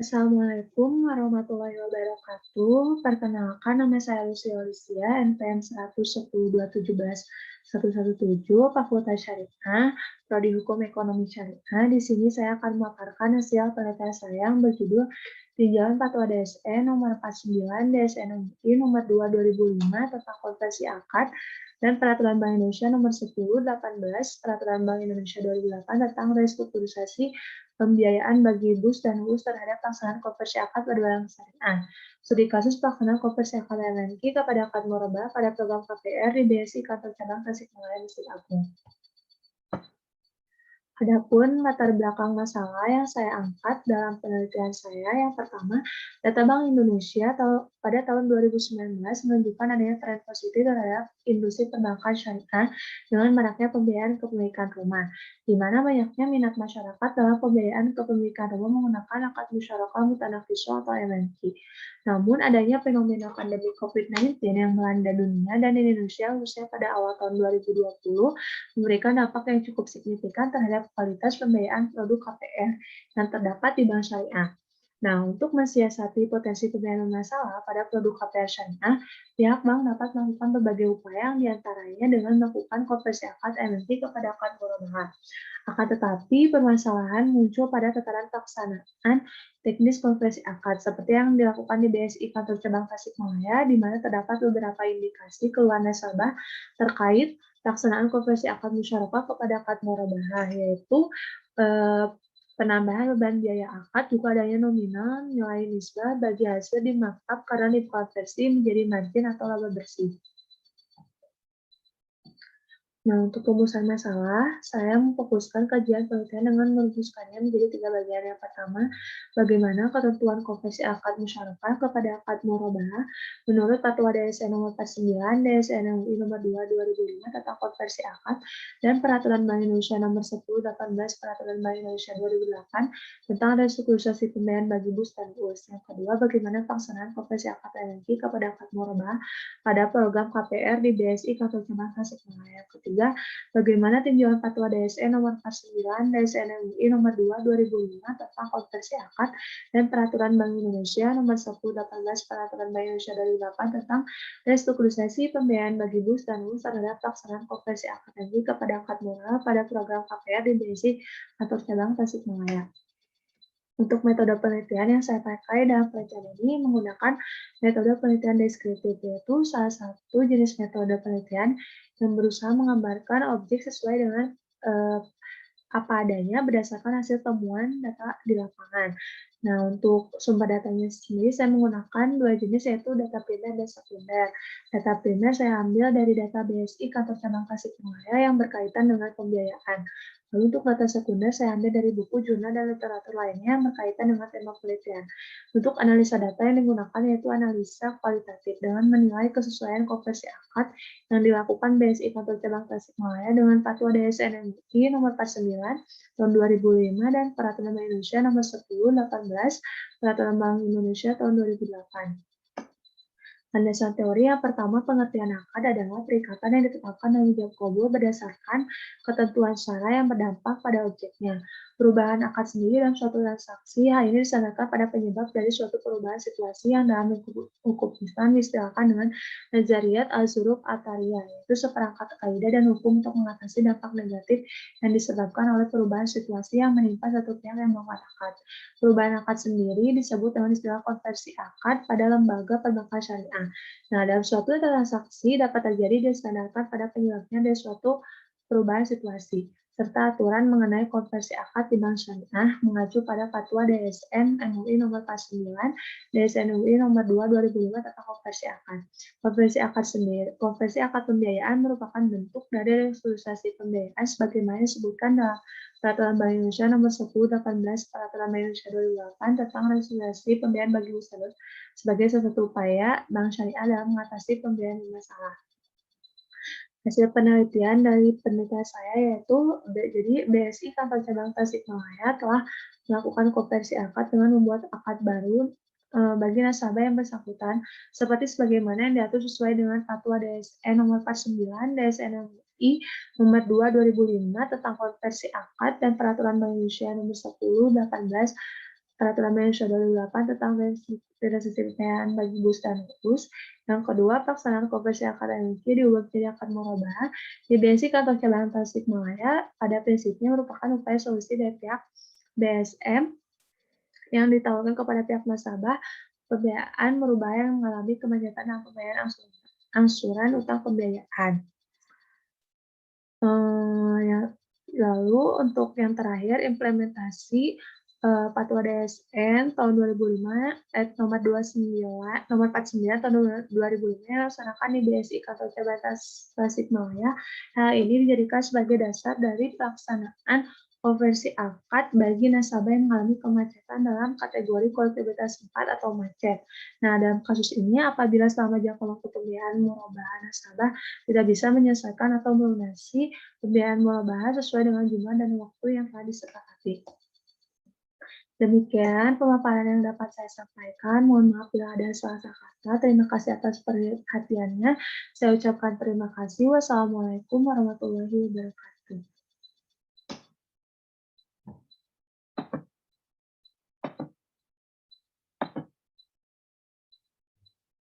Assalamualaikum warahmatullahi wabarakatuh. Perkenalkan, nama saya Lucia Olicia, NPM 110271117, Fakultas Syariah, Prodi Hukum Ekonomi Syariah. Di sini saya akan memaparkan hasil penelitian saya yang berjudul Tinjauan Fatwa DSN nomor 49 DSN MUI nomor 2 2005 tentang konversi akad dan Peraturan Bank Indonesia nomor 10/18 Peraturan Bank Indonesia 2008 tentang restrukturisasi pembiayaan bagi BUS dan WUS terhadap pelaksanaan konversi akad pada bank syariah. Studi kasus pelaksanaan konversi akad LNK kepada akad murabah pada program KPR di BSI Kantor Cabang Tasikmalaya Masjid Agung. Adapun latar belakang masalah yang saya angkat dalam penelitian saya, yang pertama, data Bank Indonesia pada tahun 2019 menunjukkan adanya tren positif terhadap industri perbankan syariah dengan maraknya pembiayaan kepemilikan rumah, di mana banyaknya minat masyarakat dalam pembiayaan kepemilikan rumah menggunakan akad musyarakah mutanafisah atau MNC. Namun, adanya fenomena pandemi COVID-19 yang melanda dunia dan Indonesia khususnya pada awal tahun 2020 memberikan dampak yang cukup signifikan terhadap kualitas pembiayaan produk KPR yang terdapat di bank syariah. Nah, untuk mensiasati potensi pembiayaan bermasalah pada produk KPR syariah, pihak bank dapat melakukan berbagai upaya yang diantaranya dengan melakukan konversi akad MNC kepada akad murabah. Akan tetapi, permasalahan muncul pada tataran pelaksanaan teknis konversi akad, seperti yang dilakukan di BSI Kantor Cabang Tasikmalaya, di mana terdapat beberapa indikasi keluhan nasabah terkait pelaksanaan konversi akad musyarakah kepada akad murabah, yaitu penambahan beban biaya akad, juga adanya nominal nilai nisbah bagi hasil di markup karena dikonversi menjadi margin atau laba bersih. Nah, untuk rumusan masalah, saya memfokuskan kajian penelitian dengan merumuskannya menjadi 3 bagian. Yang pertama, bagaimana ketentuan konversi akad musyarakah kepada akad murabah menurut Fatwa DSN nomor 49, DSN MUI nomor 2 2005 tentang konversi akad dan Peraturan Bank Indonesia nomor 10/18 Peraturan Bank Indonesia 2008 tentang restrukturisasi pembiayaan bagi BUS dan WUS. Yang kedua, bagaimana pelaksanaan konversi akad LNK kepada akad murabah pada program KPR di BSI Kantor Cabang Tasikmalaya. Ketiga, bagaimana tinjauan Fatwa DSN nomor 49 DSN MUI nomor 2 2005 tentang konversi akad dan Peraturan Bank Indonesia nomor 10/18 Peraturan Bank Indonesia 2008 tentang restrukturisasi pembiayaan bagi BUS dan WUS terhadap pelaksanaan konversi akad LNK kepada akad murabah pada program KPR di BSI Kantor Cabang Tasikmalaya. Untuk metode penelitian yang saya pakai dalam penelitian ini menggunakan metode penelitian deskriptif, yaitu salah satu jenis metode penelitian yang berusaha menggambarkan objek sesuai dengan apa adanya berdasarkan hasil temuan data di lapangan. Nah, untuk sumber datanya sendiri saya menggunakan 2 jenis, yaitu data primer dan sekunder. Data primer saya ambil dari data BSI Kantor Cabang Tasikmalaya yang berkaitan dengan pembiayaan. Lalu untuk data sekunder saya ambil dari buku, jurnal, dan literatur lainnya yang berkaitan dengan tema penelitian. Untuk analisa data yang digunakan yaitu analisa kualitatif dengan menilai kesesuaian konversi akad yang dilakukan BSI Kantor Cabang Tasikmalaya dengan Fatwa DSN MUI nomor 49 tahun 2005 dan Peraturan Bank Indonesia nomor 10/18 Peraturan Bank Indonesia tahun 2008. Landasan teori yang pertama, pengertian akad adalah perikatan yang ditetapkan dalam jawab kabul berdasarkan ketentuan syara yang berdampak pada objeknya. Perubahan akad sendiri dalam suatu transaksi hal ini disandarkan pada penyebab dari suatu perubahan situasi yang dalam hukum Islam diistilahkan dengan nazariyat al-zuruf at-tariyah, yaitu seperangkat kaidah dan hukum untuk mengatasi dampak negatif yang disebabkan oleh perubahan situasi yang menimpa satu pihak yang membuat akad. Perubahan akad sendiri disebut dengan istilah konversi akad pada lembaga perbankan syariah. Nah, dalam suatu transaksi dapat terjadi disandarkan pada penyebabnya dari suatu perubahan situasi, serta aturan mengenai konversi akad di bank syariah mengacu pada Fatwa DSN MUI nomor 49, DSN MUI nomor 2 2005 tentang konversi akad. Konversi akad pembiayaan merupakan bentuk dari restrukturisasi pembiayaan sebagaimana disebutkan dalam Peraturan Bank Indonesia nomor 10/18 Peraturan Bank Indonesia 2008 tentang restrukturisasi pembiayaan bagi usaha sebagai salah satu upaya bank syariah dalam mengatasi pembiayaan bermasalah. Hasil penelitian dari penelitian saya yaitu jadi BSI Kantor Cabang Tasikmalaya telah melakukan konversi akad dengan membuat akad baru bagi nasabah yang bersangkutan seperti sebagaimana yang diatur sesuai dengan Fatwa DSN nomor 49 DSN MUI nomor 2 2005 tentang konversi akad dan Peraturan Bank Indonesia nomor 10 18 Peraturan Bank Indonesia 2008 tentang restitusi bagi bus dan bus. Yang kedua, pelaksanaan konversi akad emisi diubah menjadi akad murabah di BSI Kantor Cabang Tasikmalaya pada prinsipnya merupakan upaya solusi dari pihak BSM yang ditawarkan kepada pihak nasabah pembiayaan merubah yang mengalami kemacetan dalam pembayaran angsuran utang pembiayaan. Ya, lalu untuk yang terakhir implementasi Fatwa DSN tahun 2005 nomor 49 tahun 2005 yang dilaksanakan di BSI Kantor Cabang Tasikmalaya. Hal ini dijadikan sebagai dasar dari pelaksanaan konversi akad bagi nasabah yang mengalami kemacetan dalam kategori kolektivitas 4 atau macet. Nah, dalam kasus ini apabila selama jangka waktu pembiayaan murabah nasabah tidak bisa menyelesaikan atau melunasi pembiayaan murabah sesuai dengan jumlah dan waktu yang telah disepakati. Demikian pemaparan yang dapat saya sampaikan. Mohon maaf bila ada salah kata. Terima kasih atas perhatiannya. Saya ucapkan terima kasih. Wassalamualaikum warahmatullahi wabarakatuh.